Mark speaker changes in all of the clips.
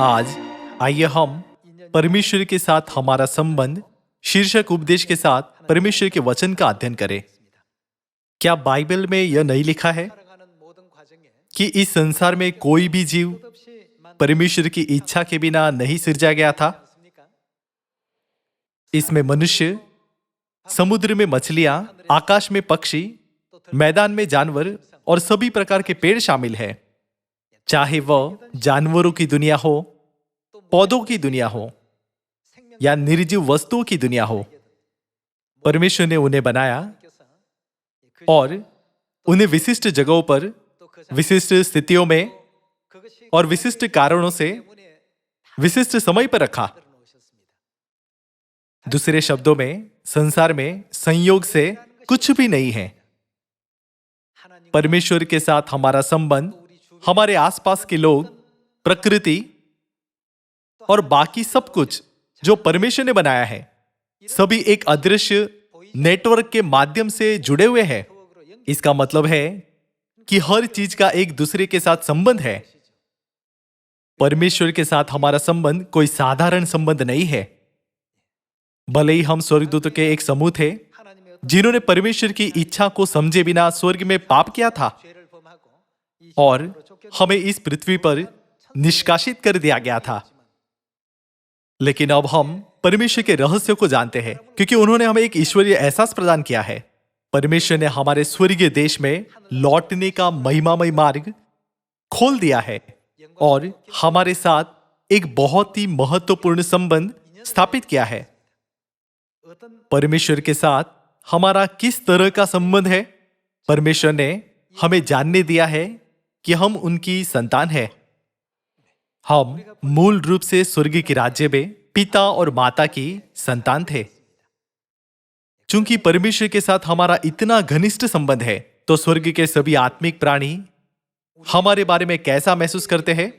Speaker 1: आज आइए हम परमेश्वर के साथ हमारा संबंध शीर्षक उपदेश के साथ परमेश्वर के वचन का अध्ययन करें। क्या बाइबल में यह नहीं लिखा है कि इस संसार में कोई भी जीव परमेश्वर की इच्छा के बिना नहीं सिरजा गया था? इसमें मनुष्य, समुद्र में मछलियां, आकाश में पक्षी, मैदान में जानवर और सभी प्रकार के पेड़ शामिल हैं। चाहे वह जानवरों की दुनिया हो, पौधों की दुनिया हो या निर्जीव वस्तुओं की दुनिया हो, परमेश्वर ने उन्हें बनाया और उन्हें विशिष्ट जगहों पर, विशिष्ट स्थितियों में और विशिष्ट कारणों से विशिष्ट समय पर रखा। दूसरे शब्दों में, संसार में संयोग से कुछ भी नहीं है। परमेश्वर के साथ हमारा संबंध, हमारे आसपास के लोग, प्रकृति और बाकी सब कुछ जो परमेश्वर ने बनाया है, सभी एक अदृश्य नेटवर्क के माध्यम से जुड़े हुए हैं। इसका मतलब है कि हर चीज का एक दूसरे के साथ संबंध है। परमेश्वर के साथ हमारा संबंध कोई साधारण संबंध नहीं है। भले ही हम स्वर्गदूतों के एक समूह थे जिन्होंने परमेश्वर की इच्छा को समझे बिना स्वर्ग में पाप किया था और हमें इस पृथ्वी पर निष्कासित कर दिया गया था, लेकिन अब हम परमेश्वर के रहस्य को जानते हैं क्योंकि उन्होंने हमें एक ईश्वरीय एहसास प्रदान किया है। परमेश्वर ने हमारे स्वर्गीय देश में लौटने का महिमामय मार्ग खोल दिया है और हमारे साथ एक बहुत ही महत्वपूर्ण संबंध स्थापित किया है। परमेश्वर के साथ हमारा किस तरह का संबंध है? परमेश्वर ने हमें जानने दिया है कि हम उनकी संतान हैं। हम मूल रूप से स्वर्ग के राज्य में पिता और माता की संतान थे। चूंकि परमेश्वर के साथ हमारा इतना घनिष्ठ संबंध है, तो स्वर्ग के सभी आत्मिक प्राणी हमारे बारे में कैसा महसूस करते हैं?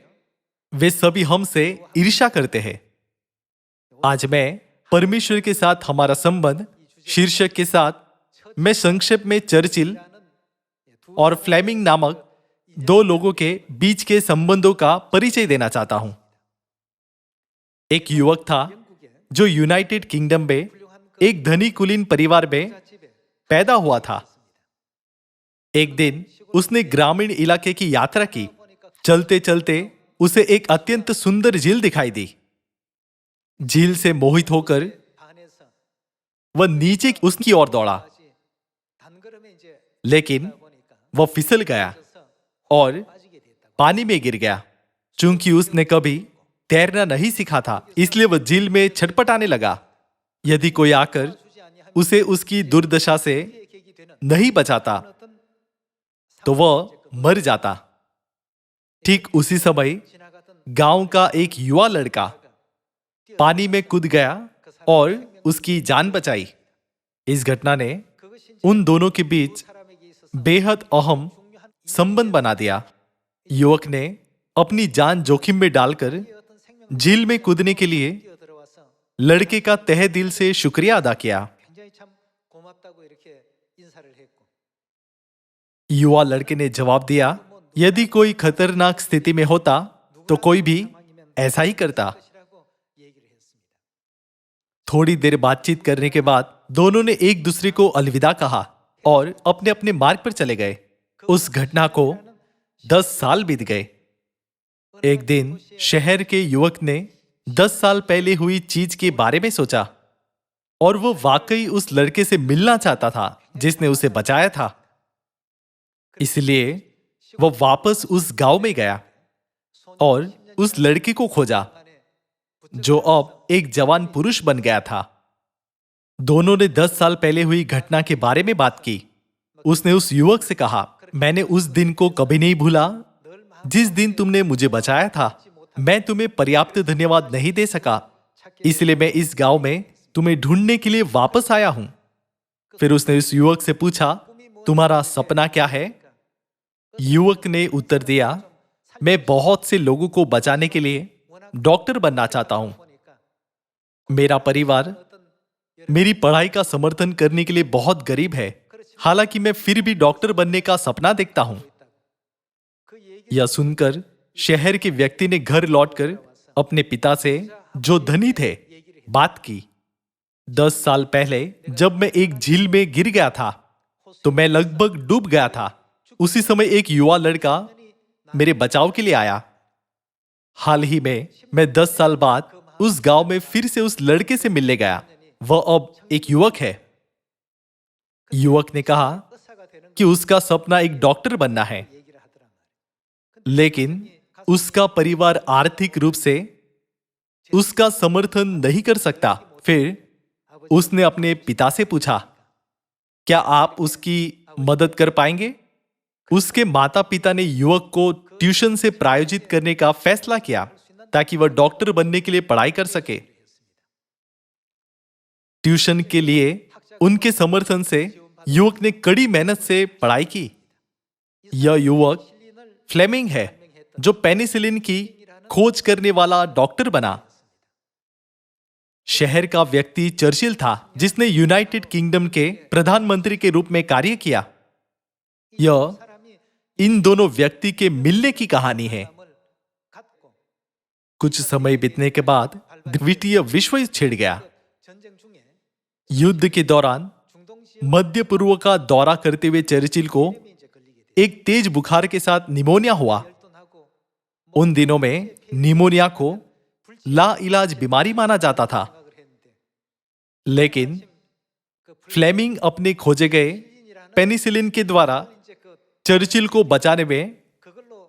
Speaker 1: वे सभी हमसे ईर्ष्या करते हैं। आज मैं परमेश्वर के साथ हमारा संबंध शीर्षक के साथ मैं संक्षेप में चर्चिल और फ्लेमिंग नामक दो लोगों के बीच के संबंधों का परिचय देना चाहता हूं। एक युवक था जो यूनाइटेड किंगडम में एक धनी कुलीन परिवार में पैदा हुआ था। एक दिन उसने ग्रामीण इलाके की यात्रा की। चलते चलते उसे एक अत्यंत सुंदर झील दिखाई दी। झील से मोहित होकर वह नीचे उसकी ओर दौड़ा, लेकिन वह फिसल गया और पानी में गिर गया। चूंकि उसने कभी तैरना नहीं सीखा था, इसलिए वह झील में छटपटाने लगा। यदि कोई आकर उसे उसकी दुर्दशा से नहीं बचाता तो वह मर जाता। ठीक उसी समय गांव का एक युवा लड़का पानी में कूद गया और उसकी जान बचाई। इस घटना ने उन दोनों के बीच बेहद अहम संबंध बना दिया। युवक ने अपनी जान जोखिम में डालकर झील में कूदने के लिए लड़के का तहे दिल से शुक्रिया अदा किया। युवा लड़के ने जवाब दिया, यदि कोई खतरनाक स्थिति में होता तो कोई भी ऐसा ही करता। थोड़ी देर बातचीत करने के बाद दोनों ने एक दूसरे को अलविदा कहा और अपने अपने मार्ग पर चले गए। उस घटना को 10 साल बीत गए। एक दिन शहर के युवक ने 10 साल पहले हुई चीज के बारे में सोचा और वो वाकई उस लड़के से मिलना चाहता था जिसने उसे बचाया था। इसलिए वह वापस उस गांव में गया और उस लड़के को खोजा जो अब एक जवान पुरुष बन गया था। दोनों ने 10 साल पहले हुई घटना के बारे में बात की। उसने उस युवक से कहा, मैंने उस दिन को कभी नहीं भूला जिस दिन तुमने मुझे बचाया था। मैं तुम्हें पर्याप्त धन्यवाद नहीं दे सका, इसलिए मैं इस गांव में तुम्हें ढूंढने के लिए वापस आया हूं। फिर उसने उस युवक से पूछा, तुम्हारा सपना क्या है? युवक ने उत्तर दिया, मैं बहुत से लोगों को बचाने के लिए डॉक्टर बनना चाहता हूं। मेरा परिवार मेरी पढ़ाई का समर्थन करने के लिए बहुत गरीब है, हालांकि मैं फिर भी डॉक्टर बनने का सपना देखता हूं। यह सुनकर शहर के व्यक्ति ने घर लौटकर अपने पिता से, जो धनी थे, बात की। 10 साल पहले जब मैं एक झील में गिर गया था तो मैं लगभग डूब गया था। उसी समय एक युवा लड़का मेरे बचाव के लिए आया। हाल ही में मैं 10 साल बाद उस गांव में फिर से उस लड़के से मिलने गया। वह अब एक युवक है। युवक ने कहा कि उसका सपना एक डॉक्टर बनना है, लेकिन उसका परिवार आर्थिक रूप से उसका समर्थन नहीं कर सकता। फिर उसने अपने पिता से पूछा, क्या आप उसकी मदद कर पाएंगे? उसके माता पिता ने युवक को ट्यूशन से प्रायोजित करने का फैसला किया ताकि वह डॉक्टर बनने के लिए पढ़ाई कर सके। ट्यूशन के लिए उनके समर्थन से युवक ने कड़ी मेहनत से पढ़ाई की। यह युवक फ्लेमिंग है, जो पेनिसिलिन की खोज करने वाला डॉक्टर बना। शहर का व्यक्ति चर्चिल था, जिसने यूनाइटेड किंगडम के प्रधानमंत्री के रूप में कार्य किया। यह इन दोनों व्यक्ति के मिलने की कहानी है। कुछ समय बीतने के बाद द्वितीय विश्व युद्ध छिड़ गया। युद्ध के दौरान मध्य पूर्व का दौरा करते हुए चर्चिल को एक तेज बुखार के साथ निमोनिया हुआ। उन दिनों में निमोनिया को लाइलाज बीमारी माना जाता था, लेकिन फ्लेमिंग अपने खोजे गए पेनिसिलिन के द्वारा चर्चिल को बचाने में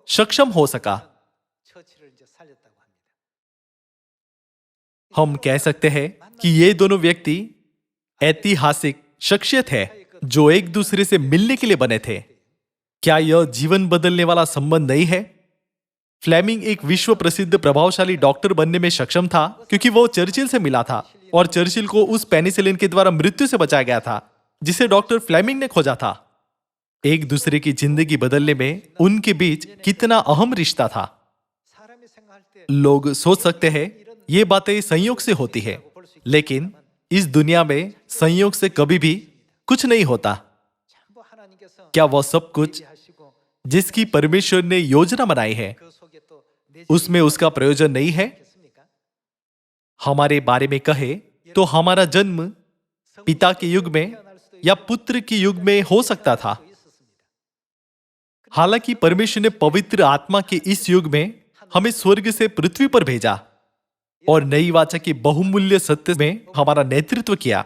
Speaker 1: सक्षम हो सका। हम कह सकते हैं कि ये दोनों व्यक्ति ऐतिहासिक शख्सियत है जो एक दूसरे से मिलने के लिए बने थे। क्या यह जीवन बदलने वाला संबंध नहीं है? फ्लेमिंग एक विश्व प्रसिद्ध प्रभावशाली डॉक्टर बनने में सक्षम था क्योंकि वो चर्चिल से मिला था और चर्चिल को उस पेनिसिलिन के द्वारा मृत्यु से बचाया गया था जिसे डॉक्टर फ्लेमिंग ने खोजा था। एक दूसरे की जिंदगी बदलने में उनके बीच कितना अहम रिश्ता था। लोग सोच सकते हैं ये बातें संयोग से होती है, लेकिन इस दुनिया में संयोग से कभी भी कुछ नहीं होता। क्या वह सब कुछ जिसकी परमेश्वर ने योजना बनाई है, उसमें उसका प्रयोजन नहीं है? हमारे बारे में कहे तो हमारा जन्म पिता के युग में या पुत्र के युग में हो सकता था। हालांकि परमेश्वर ने पवित्र आत्मा के इस युग में हमें स्वर्ग से पृथ्वी पर भेजा और नई वाचा के बहुमूल्य सत्य में हमारा नेतृत्व किया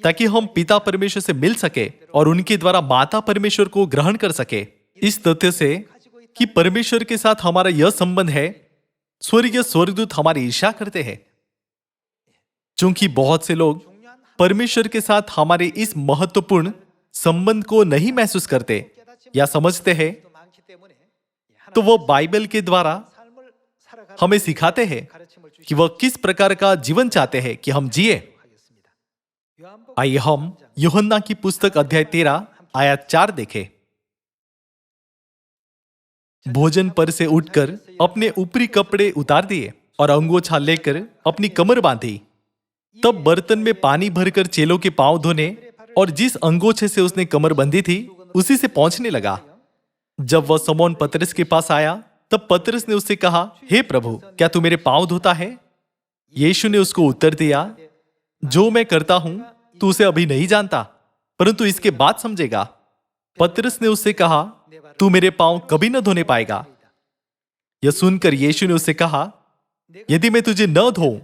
Speaker 1: ताकि हम पिता परमेश्वर से मिल सके और उनके द्वारा माता परमेश्वर को ग्रहण कर सके। इस तथ्य से कि परमेश्वर के साथ हमारा यह संबंध है, स्वर्गीय स्वर्गदूत हमारी ईर्ष्या करते हैं। चूंकि बहुत से लोग परमेश्वर के साथ हमारे इस महत्वपूर्ण संबंध को नहीं महसूस करते या समझते हैं, तो वो बाइबल के द्वारा हमें सिखाते हैं कि वह किस प्रकार का जीवन चाहते हैं कि हम जिए। आइए हम यूहन्ना की पुस्तक अध्याय 13 आयत 4 देखें। भोजन पर से उठकर अपने ऊपरी कपड़े उतार दिए और अंगोछा लेकर अपनी कमर बांधी। तब बर्तन में पानी भरकर चेलों के पांव धोने और जिस अंगोछे से उसने कमर बंधी थी उसी से पहुंचने लगा। जब वह शमौन पतरस के पास आया तब पतरस ने उससे कहा, हे प्रभु, क्या तू मेरे पांव धोता है? यीशु ने उसको उत्तर दिया, जो मैं करता हूं तू उसे अभी नहीं जानता, परंतु इसके बाद समझेगा। पतरस ने उससे कहा, तू मेरे पांव कभी न धोने पाएगा। यह सुनकर यीशु ने उससे कहा, यदि मैं तुझे न धोऊं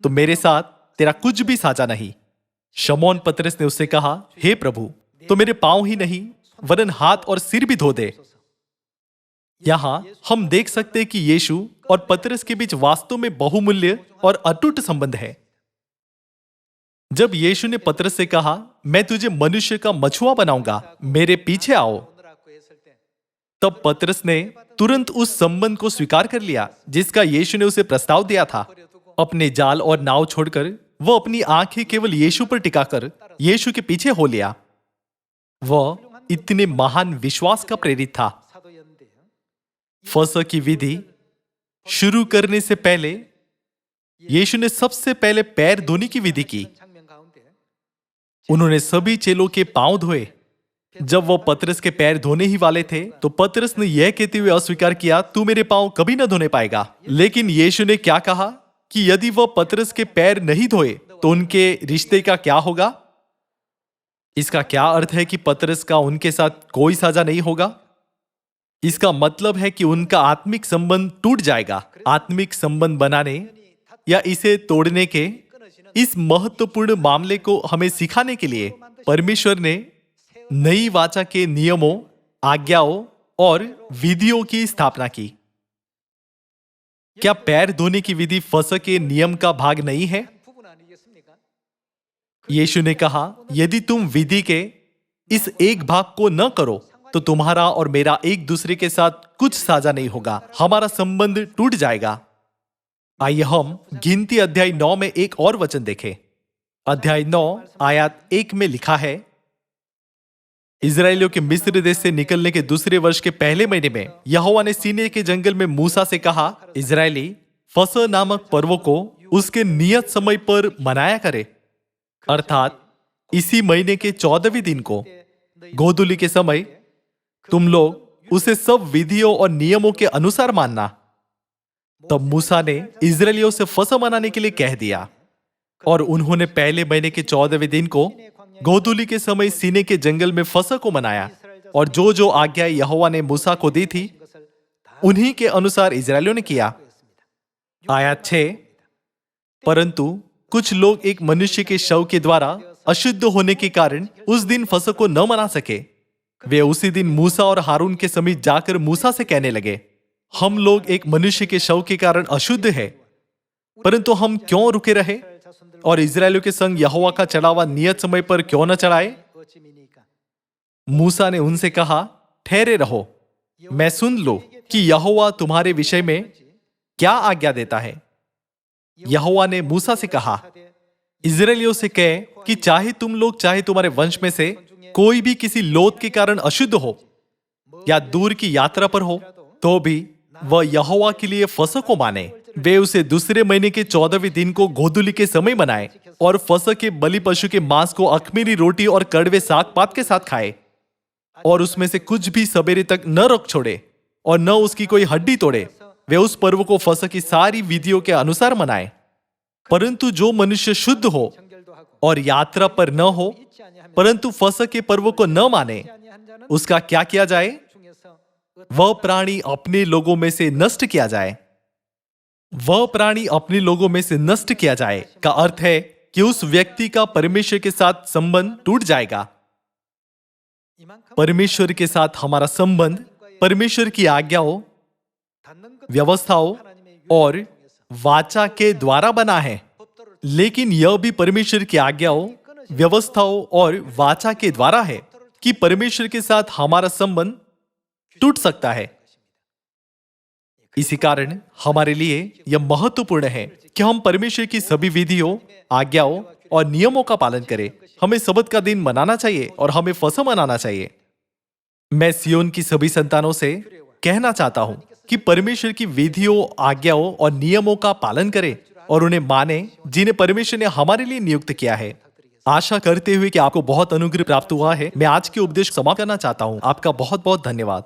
Speaker 1: तो मेरे साथ तेरा कुछ भी साझा नहीं। शमौन पतरस ने उससे कहा, हे प्रभु, तो मेरे पांव ही नहीं वरन हाथ और सिर भी धो दे। यहां हम देख सकते हैं कि यीशु और पतरस के बीच वास्तव में बहुमूल्य और अटूट संबंध है। जब यीशु ने पतरस से कहा, मैं तुझे मनुष्य का मछुआ बनाऊंगा, मेरे पीछे आओ, तब पतरस ने तुरंत उस संबंध को स्वीकार कर लिया जिसका यीशु ने उसे प्रस्ताव दिया था। अपने जाल और नाव छोड़कर वह अपनी आंखें केवल यीशु पर टिकाकर यीशु के पीछे हो लिया। वह इतने महान विश्वास का प्रेरित था। फसह की विधि शुरू करने से पहले यीशु ने सबसे पहले पैर धोने की विधि की। उन्होंने सभी चेलों के पांव धोए जब वो पतरस के पैर धोने ही वाले थे तो पतरस ने यह कहते हुए अस्वीकार किया, तू मेरे पांव कभी न धोने पाएगा। लेकिन यीशु ने क्या कहा कि यदि वह पतरस के पैर नहीं धोए तो उनके रिश्ते का क्या होगा? इसका क्या अर्थ है कि पतरस का उनके साथ कोई साझा नहीं होगा? इसका मतलब है कि उनका आत्मिक संबंध टूट जाएगा। आत्मिक संबंध बनाने या इसे तोड़ने के इस महत्वपूर्ण मामले को हमें सिखाने के लिए परमेश्वर ने नई वाचा के नियमों, आज्ञाओं और विधियों की स्थापना की। क्या पैर धोने की विधि फसह के नियम का भाग नहीं है? यीशु ने कहा, यदि तुम विधि के इस एक भाग को न करो तो तुम्हारा और मेरा एक दूसरे के साथ कुछ साझा नहीं होगा, हमारा संबंध टूट जाएगा। आइए हम गिनती अध्याय 9 में एक और वचन देखें। अध्याय 9 आयत 1 में लिखा है, इजराइलियों के मिस्र देश से निकलने के दूसरे वर्ष के पहले महीने में यहोवा ने सीनै के जंगल में मूसा से कहा, इजराइली फसह नामक पर्व को उसके नियत समय पर मनाया करे, अर्थात इसी महीने के 14वें दिन को गोधूली के समय तुम लोग उसे सब विधियों और नियमों के अनुसार मानना। तब मूसा ने इजराइलियों से फसह मनाने के लिए कह दिया और उन्होंने पहले महीने के 14वें दिन को गोधूली के समय सीनै के जंगल में फसह को मनाया और जो जो आज्ञा यहोवा ने मूसा को दी थी उन्हीं के अनुसार इजराइलियों ने किया। आयत 6, परंतु कुछ लोग एक मनुष्य के शव के द्वारा अशुद्ध होने के कारण उस दिन फसह को न मना सके। वे उसी दिन मूसा और हारून के समीप जाकर मूसा से कहने लगे, हम लोग एक मनुष्य के शव के कारण अशुद्ध है, परंतु हम क्यों रुके रहे और इजरायलियों के संग यहोवा का चढ़ावा नियत समय पर क्यों न चढ़ाए? मूसा ने उनसे कहा, ठहरे रहो, मैं सुन लो कि यहोवा तुम्हारे विषय में क्या आज्ञा देता है। यहोवा ने मूसा से कहा, इजरायलियों से कह कि चाहे तुम लोग चाहे तुम्हारे वंश में से कोई भी किसी लोथ के कारण अशुद्ध हो या दूर की यात्रा पर हो तो भी वह यहोवा के लिए फसह को माने। वे उसे दूसरे महीने के 14वें दिन को गोधूली के समय मनाए और फसह के बलि पशु के मांस को अख़मीरी रोटी और कड़वे साग पात के साथ खाए और उसमें से कुछ भी सवेरे तक न रख छोड़े और न उसकी कोई हड्डी तोड़े। वे उस पर्व को फसह की सारी विधियों के अनुसार मनाए। परंतु जो मनुष्य शुद्ध हो और यात्रा पर न हो परंतु फसह के पर्व को न माने, उसका क्या किया जाए? वह प्राणी अपने लोगों में से नष्ट किया जाए। वह प्राणी अपने लोगों में से नष्ट किया जाए का अर्थ है कि उस व्यक्ति का परमेश्वर के साथ संबंध टूट जाएगा। परमेश्वर के साथ हमारा संबंध परमेश्वर की आज्ञाओं, व्यवस्थाओं और वाचा के द्वारा बना है, लेकिन यह भी परमेश्वर की आज्ञाओं, व्यवस्थाओं और वाचा के द्वारा है कि परमेश्वर के साथ हमारा संबंध टूट सकता है। इसी कारण हमारे लिए यह महत्वपूर्ण है कि हम परमेश्वर की सभी विधियों, आज्ञाओं और नियमों का पालन करें। हमें सब्त का दिन मनाना चाहिए और हमें फसह मनाना चाहिए। मैं सियोन की सभी संतानों से कहना चाहता हूं कि परमेश्वर की विधियों, आज्ञाओं और नियमों का पालन करें और उन्हें माने जिन्हें परमेश्वर ने हमारे लिए नियुक्त किया है। आशा करते हुए कि आपको बहुत अनुग्रह प्राप्त हुआ है, मैं आज के उपदेश समाप्त करना चाहता हूं। आपका बहुत बहुत धन्यवाद।